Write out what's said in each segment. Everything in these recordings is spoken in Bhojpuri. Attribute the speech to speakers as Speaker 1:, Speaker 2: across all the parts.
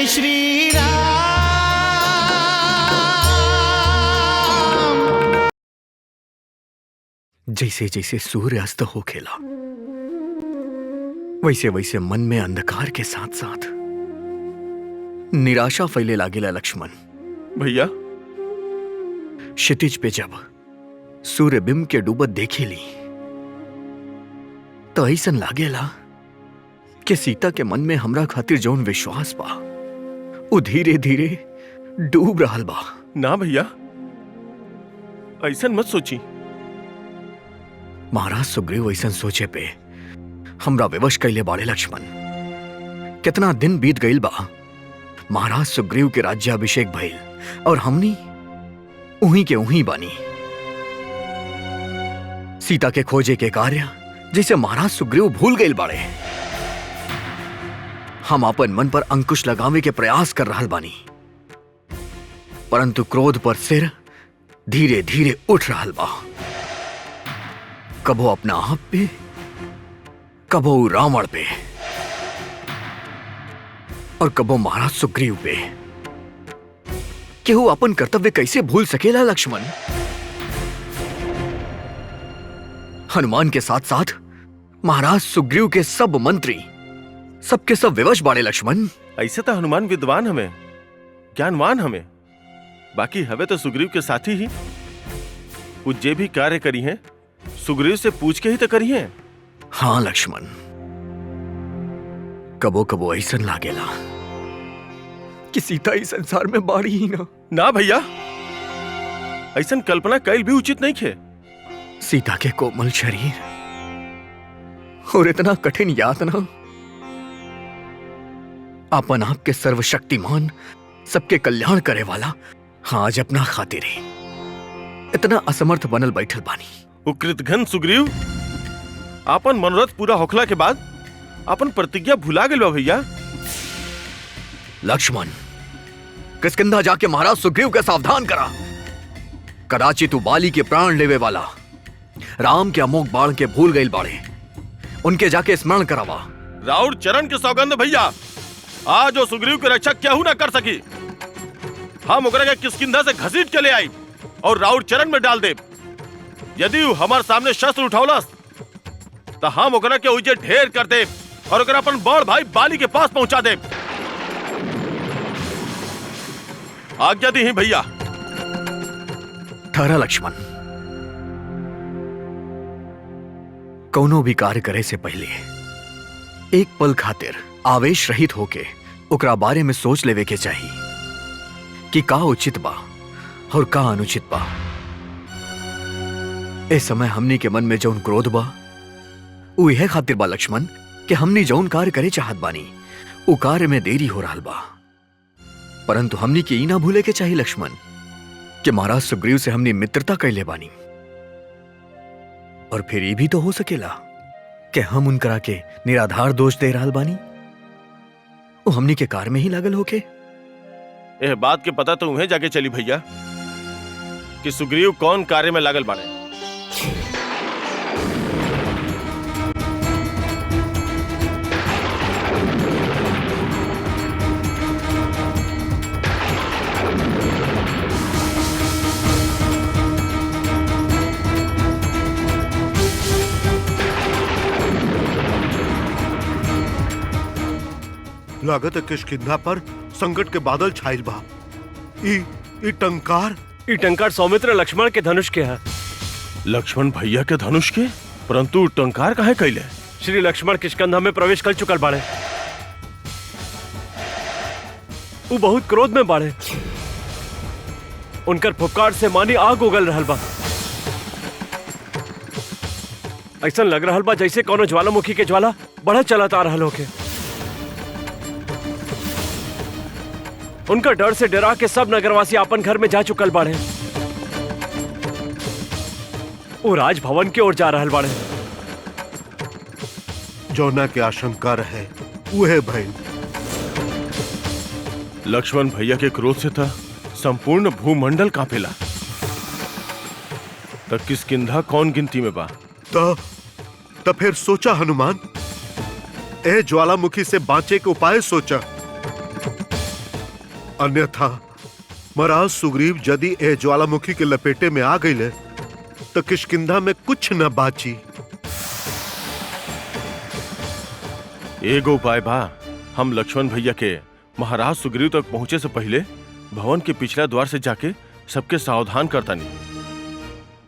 Speaker 1: श्री राम।
Speaker 2: जैसे जैसे सूर्य अस्त हो खेला, वैसे वैसे मन में अंधकार के साथ साथ निराशा फैले लागेला लक्ष्मण।
Speaker 3: भैया,
Speaker 2: क्षितिज पे जब सूर्य बिंब के डूबत देखेली तो ऐसन लागेला कि सीता के मन में हमरा खातिर जौन विश्वास बा वो धीरे धीरे डूब रहल बा।
Speaker 3: ना भैया, ऐसन मत सोची।
Speaker 2: महाराज सुग्रीव ऐसन सोचे पे हमरा विवश कैले बाड़े लक्ष्मण। कितना दिन बीत गईल बा, महाराज सुग्रीव के राज्याभिषेक भइल और हमनी उही के उही बानी। सीता के खोजे के कार्य जिसे महाराज सुग्रीव भूल गईल बाड़े। हम अपन मन पर अंकुश लगावे के प्रयास कर रहल बानी, परंतु क्रोध पर सिर धीरे धीरे उठ रहल बा। कबो अपना आप पे, कबो रावण पे और कबो महाराज सुग्रीव पे। केहू अपन कर्तव्य कैसे भूल सकेला लक्ष्मण? हनुमान के साथ साथ महाराज सुग्रीव के सब मंत्री सबके सब विवश बाड़े लक्ष्मण।
Speaker 3: ऐसे तो हनुमान विद्वान हमें, ज्ञानवान हमें, बाकी हवे तो सुग्रीव के साथी ही। वो जे भी कार्य करी हैं सुग्रीव से पूछ के ही तो करी हैं।
Speaker 2: हाँ लक्ष्मण, कबो कबो ऐसन लागेला कि सीता इस संसार में बाड़ी ही ना।
Speaker 3: ना भैया, ऐसन कल्पना कैल भी उचित नहीं खे।
Speaker 2: सीता के कोमल शरीर और इतना कठिन यातना, अपन आप के सर्वशक्तिमान सबके कल्याण करे वाला आज अपना खातिर ही इतना असमर्थ बनल बैठल बानी।
Speaker 3: कृतघ्न सुग्रीव आपन मनोरथ पूरा होखला के बाद अपन प्रतिज्ञा भुला गेल बा भैया।
Speaker 2: लक्ष्मण, किष्किंधा जाके महाराज सुग्रीव का सावधान करा। कदाचित तू बाली के प्राण लेवे वाला राम के अमोघ बाण के भूल गईल बाड़े, उनके जाके स्मरण करावा।
Speaker 3: राउर चरण के सौगंध भैया, आज वो सुग्रीव के रक्षा केहू ना कर सकी। हम ओकरा के किष्किंधा से घसीट के ले आई और राउर चरण में डाल दे। यदि वो हमारे सामने शस्त्र उठौलस तो हम ओकरा के उजे ढेर कर दे और ओकरा अपन बड़ भाई बाली के पास पहुंचा दे। आज्ञा दी ही भैया।
Speaker 2: ठहरा लक्ष्मण, कौनो भी कार्य करे से पहले एक पल खातिर आवेश रहित होके ओकरा बारे में सोच लेवे के चाहिए कि का उचित बा और का अनुचित बा। इस समय हमनी के मन में जौन क्रोध बा वो यह खातिर बा लक्ष्मण कि हमनी जौन कार्य करे चाहत बानी वो कार्य में देरी हो रहा बा। परंतु हमनी के ई ना भूले के चाहिए लक्ष्मण कि महाराज सुग्रीव से हमनी मित्रता कैले बानी, और फिर ये भी तो हो सकेला कि हम उनकरा के निराधार दोष दे रहल बानी। वो हमनी के कार में ही लागल होके।
Speaker 3: यह बात के पता तो उन्हें जाके चली भैया कि सुग्रीव कौन कार्य में लागल बाड़े।
Speaker 4: लागत किष्किंधा पर संकट के बादल छाइल बा। ई टंकार
Speaker 5: सौमित्र लक्ष्मण के धनुष के है।
Speaker 3: लक्ष्मण भैया के धनुष के? परंतु टंकार काहे कैले?
Speaker 5: श्री लक्ष्मण किष्किंधा में प्रवेश कर चुकल बाड़े। वो बहुत क्रोध में बाड़े। उनकर फुफकार से मानी आग उगल रहल बा। ऐसा लग रहल बा जैसे कोनो ज्वालामुखी के ज्वाला बढ़ा चलत आ रहल होके। उनका डर से डरा के सब नगरवासी अपन घर में जा चुकल बाड़े। वो राजभवन की ओर जा रहल बाड़े।
Speaker 4: जौना के आशंका रहे उहे भइल।
Speaker 3: लक्ष्मण भैया के क्रोध से था संपूर्ण भूमंडल कांपेला। तब किष्किंधा कौन गिनती में बा?
Speaker 4: तो फिर सोचा हनुमान, ए ज्वालामुखी से बांचे के उपाय सोचा। अन्यथा महाराज सुग्रीव यदि ए ज्वालामुखी के लपेटे में आ गईले तो किष्किंधा में कुछ न बाची।
Speaker 3: एगो उपाय बा, हम लक्ष्मण भैया के महाराज सुग्रीव तक पहुंचे से पहले भवन के पिछला द्वार से जाके सबके सावधान करतानी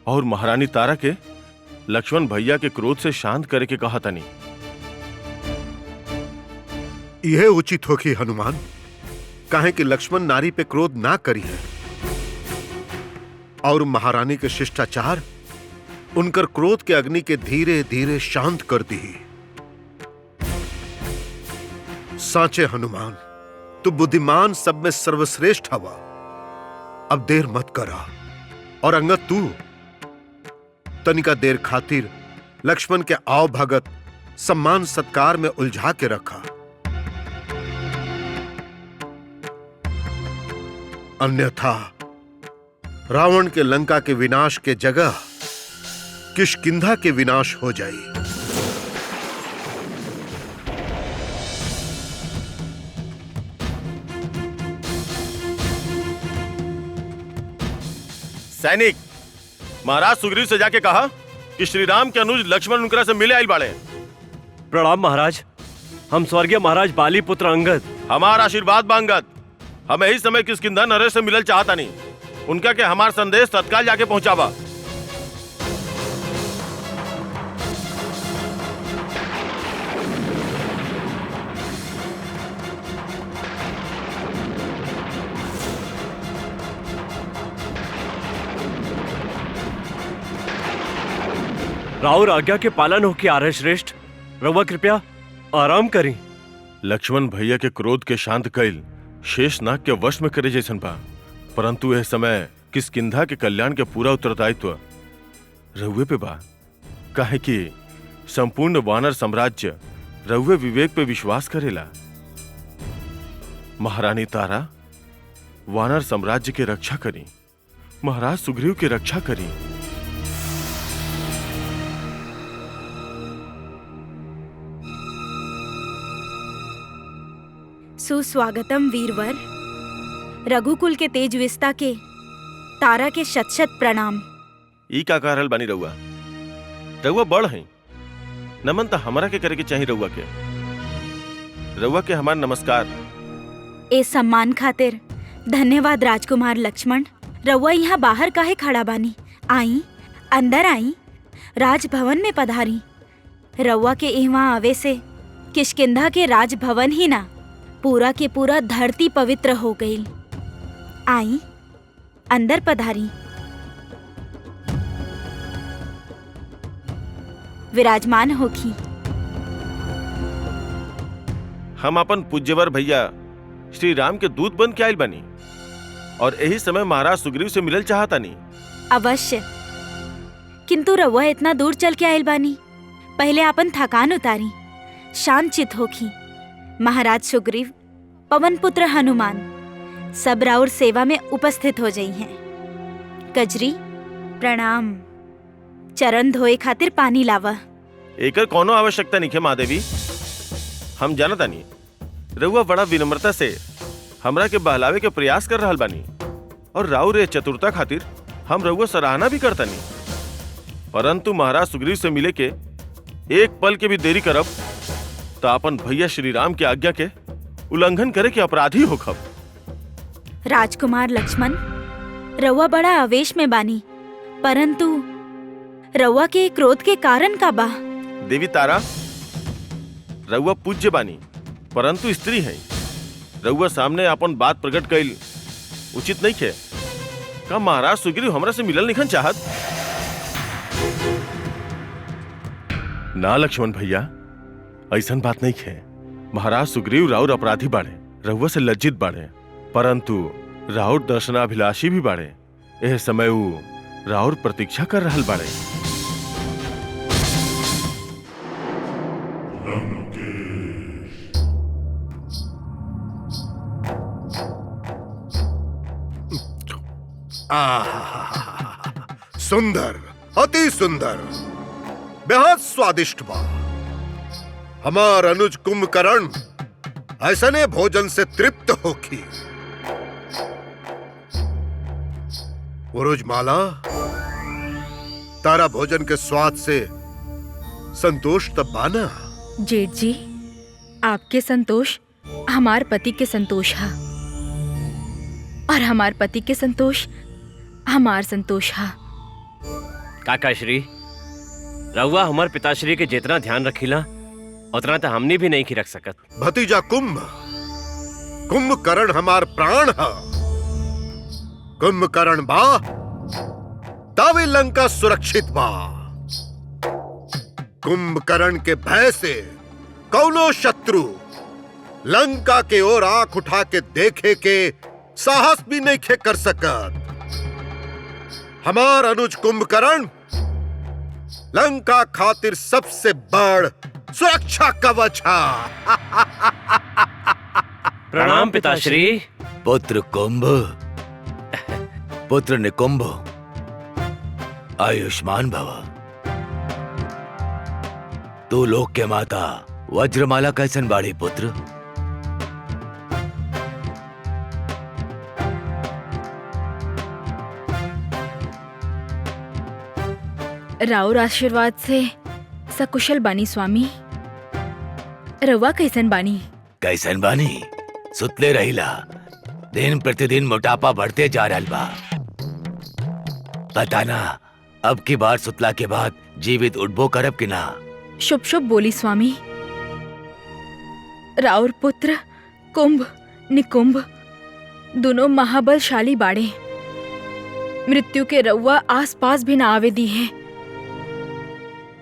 Speaker 3: और महारानी तारा के लक्ष्मण भैया के क्रोध से शांत करे के कहतानी।
Speaker 4: यह उचित होगी हनुमान, काहे कि लक्ष्मण नारी पे क्रोध ना करी है और महारानी के शिष्टाचार उनकर क्रोध के अग्नि के धीरे धीरे शांत कर दी। साचे हनुमान, तू बुद्धिमान सब में सर्वश्रेष्ठ हवा, अब देर मत करा। और अंगद तू तनिका देर खातिर लक्ष्मण के आव भगत सम्मान सत्कार में उलझा के रखा, अन्यथा रावण के लंका के विनाश के जगह किष्किंधा के विनाश हो जाए।
Speaker 3: सैनिक, महाराज सुग्रीव से जाके कहा कि श्री राम के अनुज लक्ष्मण उनकरा से मिले आइल बाड़े।
Speaker 5: प्रणाम महाराज, हम स्वर्गीय महाराज बाली पुत्र अंगद।
Speaker 3: हमारा आशीर्वाद बांगत, हम यही समय किष्किंधा नरेश से मिलल चाहता नहीं, उनका के हमार संदेश तत्काल जाके पहुंचावा।
Speaker 5: राउर आज्ञा के पालन हो के आर्य श्रेष्ठ, रउआ कृपया आराम करी।
Speaker 3: लक्ष्मण भैया के क्रोध के शांत कैल शेषनाग के वश में करे जैसन बा, परंतु यह समय किष्किंधा के कल्याण के पूरा उत्तरदायित्व रउए पे बा, काहे कि संपूर्ण वानर साम्राज्य रउए विवेक पे विश्वास करेला। महारानी तारा वानर साम्राज्य की रक्षा करी, महाराज सुग्रीव की रक्षा करी।
Speaker 1: सुस्वागतम वीरवर। रघुकुल के तेज विस्ता के तारा के शत शत प्रणाम।
Speaker 3: ई का कारल बनी रउआ, रउआ बड़ है, नमन तो हमरा के करे के चाहिए रउआ के। रउआ के हमार नमस्कार।
Speaker 1: ए सम्मान खातिर धन्यवाद राजकुमार लक्ष्मण। रउआ यहाँ बाहर काहे खड़ा बानी? आई, अंदर आई, राजभवन में पधारी। रउआ के यहाँ आवे से किष्किंधा के राजभवन ही ना, पूरा के पूरा धरती पवित्र हो गई। आई, अंदर पधारी। विराजमान होखी।
Speaker 3: हम अपन पूज्यवर भैया श्री राम के दूत बन के आइल बनी और यही समय महाराज सुग्रीव से मिलल चाहता नहीं।
Speaker 1: अवश्य, किंतु रउआ इतना दूर चल के आइल बानी, पहले अपन थकान उतारी, शांत चित होखी। महाराज सुग्रीव, पवन पुत्र हनुमान सब राउर सेवा में उपस्थित हो जाई हैं। कजरी प्रणाम। चरण धोए खातिर पानी लावा।
Speaker 3: एकर कोनो आवश्यकता नहीं है महादेवी, हम जानता नहीं। रउआ बड़ा विनम्रता से हमरा के बहलावे के प्रयास कर रहल बानी और राउर ए चतुरता खातिर हम रउआ सराहना भी करता नहीं, परंतु महाराज सुग्रीव से मिले के एक पल के भी देरी करब तो अपन भैया श्री राम के आज्ञा के उल्लंघन करे के अपराधी होखब।
Speaker 1: राजकुमार लक्ष्मण, रउआ बड़ा आवेश में बानी, परंतु रउआ के क्रोध के कारण का बा?
Speaker 3: देवी तारा, रउआ पूज्य बानी परंतु स्त्री है, रउआ सामने अपन बात प्रकट कइल उचित नहीं है। का महाराज सुग्रीव हमरा से मिलल निखन चाहत? ना लक्ष्मण भैया, ऐसन बात नहीं है। महाराज सुग्रीव राउर अपराधी बाड़े, रउआ से लज्जित बाड़े, परंतु राउर दर्शनाभिलाषी भी बाड़े। एह समय ऊ राउर प्रतीक्षा कर रहल बाड़े।
Speaker 4: सुंदर, अति सुंदर, बेहद स्वादिष्ट बा। हमार अनुज कुंभकर्ण ऐसने भोजन से तृप्त होखी। उरुजमाला, तारा भोजन के स्वाद से संतोष तब बाना।
Speaker 6: जेठ जी, आपके संतोष हमार पति के संतोष है और हमार पति के संतोष हमार संतोष है।
Speaker 5: काका श्री, रउआ हमार पिताश्री के जितना ध्यान रखीला उतना तो हमने भी नहीं की रख सकत।
Speaker 4: भतीजा कुंभकर्ण हमार प्राण है। कुंभकर्ण बा तभी लंका सुरक्षित बा। कुंभकर्ण के भय से कौनो शत्रु लंका के ओर आंख उठा के देखे के साहस भी नहीं खे कर सकत। हमार अनुज कुंभकर्ण लंका खातिर सबसे बड़ सुरक्षा कवच है।
Speaker 5: प्रणाम पिताश्री।
Speaker 7: पुत्र कुंभ, पुत्र निकुंभ, आयुष्मान भव। तू लोक के माता वज्रमाला कैसन बाड़ी पुत्र?
Speaker 6: राउर आशीर्वाद से सकुशल बानी स्वामी। रवा कैसन बानी?
Speaker 7: कैसन बानी? सुतले रहिला। दिन प्रतिदिन मोटापा बढ़ते जा रहल बा। पता ना अब की बार सुतला के बाद जीवित उठबो करब कि ना।
Speaker 6: शुभ शुभ बोली स्वामी। राउर पुत्र कुंभ निकुंभ दोनों महाबलशाली बाड़े। मृत्यु के रउआ आसपास भी ना आवे दी है।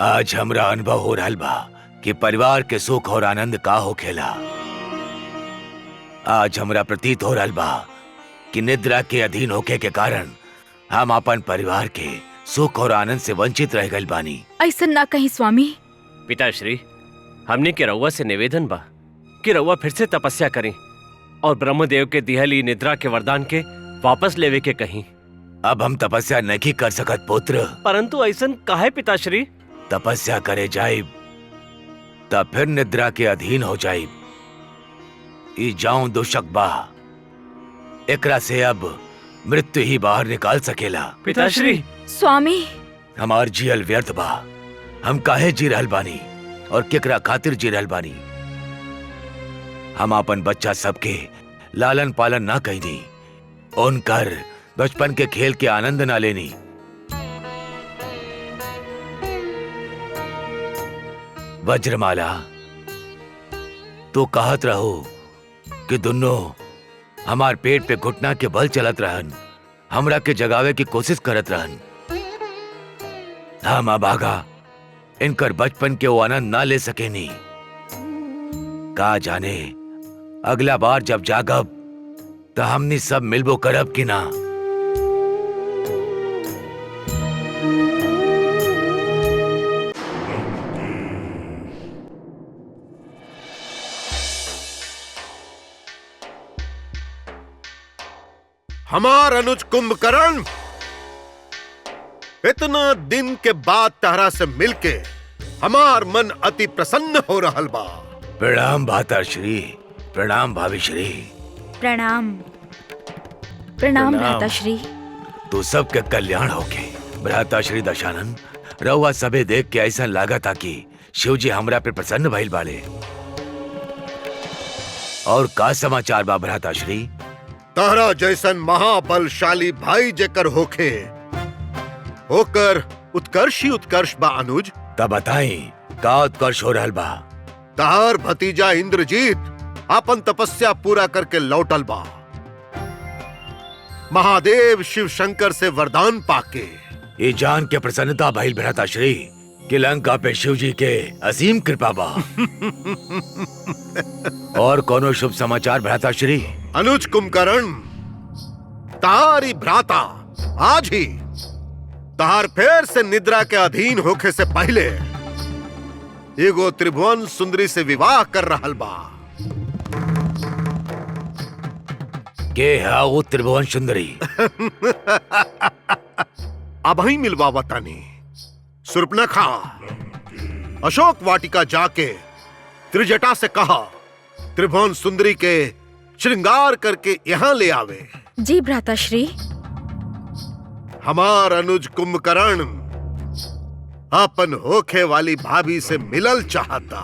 Speaker 7: आज हमरा अनुभव हो रहल बा कि परिवार के सुख और आनंद का होखेला। आज हमरा प्रतीत हो रहल बा कि निद्रा के अधीन होके के कारण हम अपन परिवार के सुख और आनंद से वंचित रह गए बानी।
Speaker 6: ऐसा ना कहीं स्वामी।
Speaker 5: पिताश्री, हमने के रउआ से निवेदन बा कि रउआ फिर से तपस्या करें और ब्रह्मदेव के दिहली निद्रा के वरदान के वापस लेवे के कहीं।
Speaker 7: अब हम तपस्या नहीं कर सकत पुत्र।
Speaker 5: परंतु ऐसन काहे पिताश्री?
Speaker 7: तपस्या करे जाइब तब फिर निद्रा के अधीन हो जाइब। ई जाऊं दुशक बा, एकरा से अब मृत्यु ही बाहर निकाल सकेला।
Speaker 5: पिताश्री,
Speaker 6: स्वामी,
Speaker 7: हमार जियल व्यर्थ बा। हम काहे जी रहल बानी और केकरा खातिर जी रहल बानी? हम अपन बच्चा सबके लालन पालन ना कईनी, उनकर बचपन के खेल के आनंद ना लेनी। वज्रमाला, तो कहत रहो कि दोनों हमार पेट पे घुटना के बल चलत रहन, हमरा के जगावे की कोशिश करत रहन। हम अभागा इनकर बचपन के वो आनंद ना ले सकेनी। का जाने अगला बार जब जागब तो हमनी सब मिलबो करब कि ना।
Speaker 4: हमार अनुज कुंभकर्ण, इतना दिन के बाद तारा से मिलके हमार मन अति प्रसन्न हो रहल बा।
Speaker 7: प्रणाम भाताश्री, प्रणाम भाभीश्री।
Speaker 1: प्रणाम।
Speaker 6: प्रणाम भ्राताश्री।
Speaker 7: तू सबके कल्याण होके। भ्राताश्री दशानन, रउआ सबे देख के ऐसा लागत था कि शिवजी हमरा पे प्रसन्न भइल बाले। और का समाचार बा भ्राताश्री?
Speaker 4: तारा जैसन महाबलशाली भाई जेकर होखे होकर उत्कर्ष ही उत्कर्ष बा अनुज।
Speaker 7: तब बताई का उत्कर्ष हो रहल बा?
Speaker 4: तार भतीजा इंद्रजीत अपन तपस्या पूरा करके लौटल बा। महादेव शिव शंकर से वरदान पाके
Speaker 7: ये जान के प्रसन्नता भइल भ्राताश्री कि लंका पे शिवजी के असीम कृपा बा। और कोनो शुभ समाचार भ्राताश्री?
Speaker 4: अनुज कुंभकर्ण, तारी भ्राता आज ही तार फेर से निद्रा के अधीन होके से पहले एगो त्रिभुवन सुंदरी से विवाह कर रहल बा।
Speaker 7: के है वो त्रिभुवन सुंदरी?
Speaker 4: अब ही मिलवा बतानी। सुर्पनखा, अशोक वाटिका जाके त्रिजटा से कहा त्रिभुवन सुंदरी के श्रृंगार करके यहाँ ले आवे।
Speaker 6: जी भ्राताश्री।
Speaker 4: हमार अनुज कुंभकर्ण अपन होखे वाली भाभी से मिलल चाहता।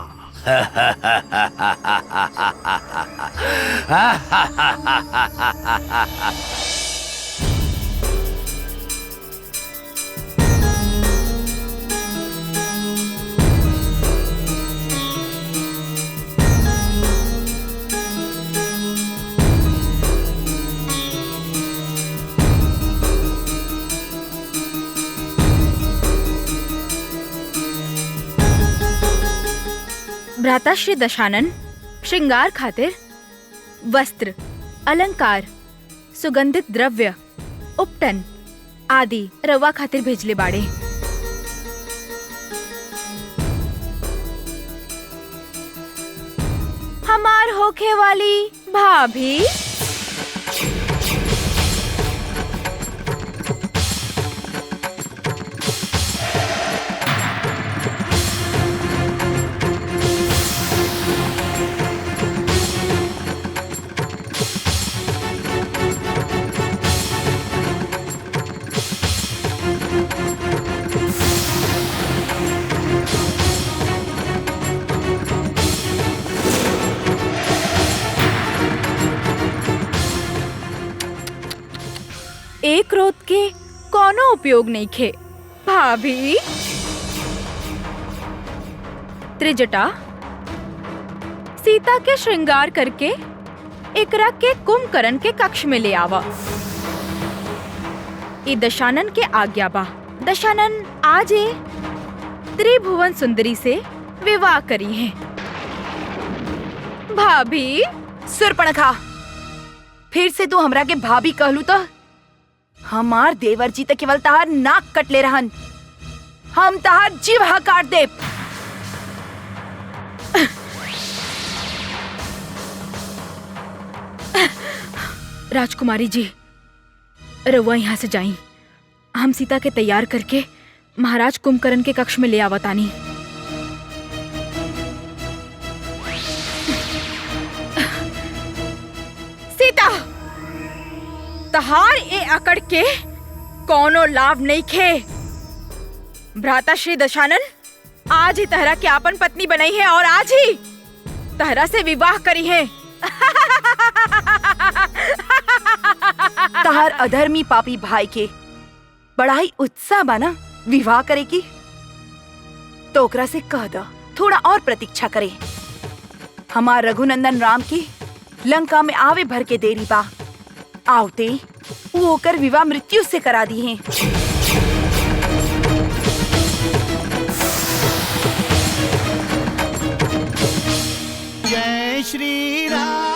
Speaker 6: भ्राताश्री दशानन श्रृंगार खातिर वस्त्र, अलंकार, सुगंधित द्रव्य, उपटन आदि रवा खातिर भेजले बाड़े। हमार होखे वाली भाभी एक क्रोध के कोनो उपयोग नहीं खे। भाभी त्रिजटा सीता के श्रृंगार करके एकरा के कुंभकर्ण के कक्ष में ले आवा। ई दशानन के आज्ञा बा। दशानन आज त्रिभुवन सुंदरी से विवाह करी है। भाभी
Speaker 8: सुरपणखा, फिर से तू हमरा के भाभी कहलू तो हमार देवर जी तो केवल तहार नाक कट ले रहन, हम तहार जीवा काट दे।
Speaker 6: राजकुमारी जी, रउआ यहाँ से जाई। हम सीता के तैयार करके महाराज कुंभकर्ण के कक्ष में ले आवतानी। सीता, तहार ए अकड़ के कोनो लाभ नहीं खे। भ्राता श्री दशानन आज ही तहरा के आपन पत्नी बनाई है और आज ही तहरा से विवाह करी है।
Speaker 8: तहार अधर्मी पापी भाई के बड़ा ही उत्साह बना विवाह करे की, तो ओकरा से कह दो थोड़ा और प्रतीक्षा करे। हमार रघुनंदन राम की लंका में आवे भर के देरी बा, आवते वो होकर विवाह मृत्यु से करा दी है।
Speaker 9: जय श्री राम।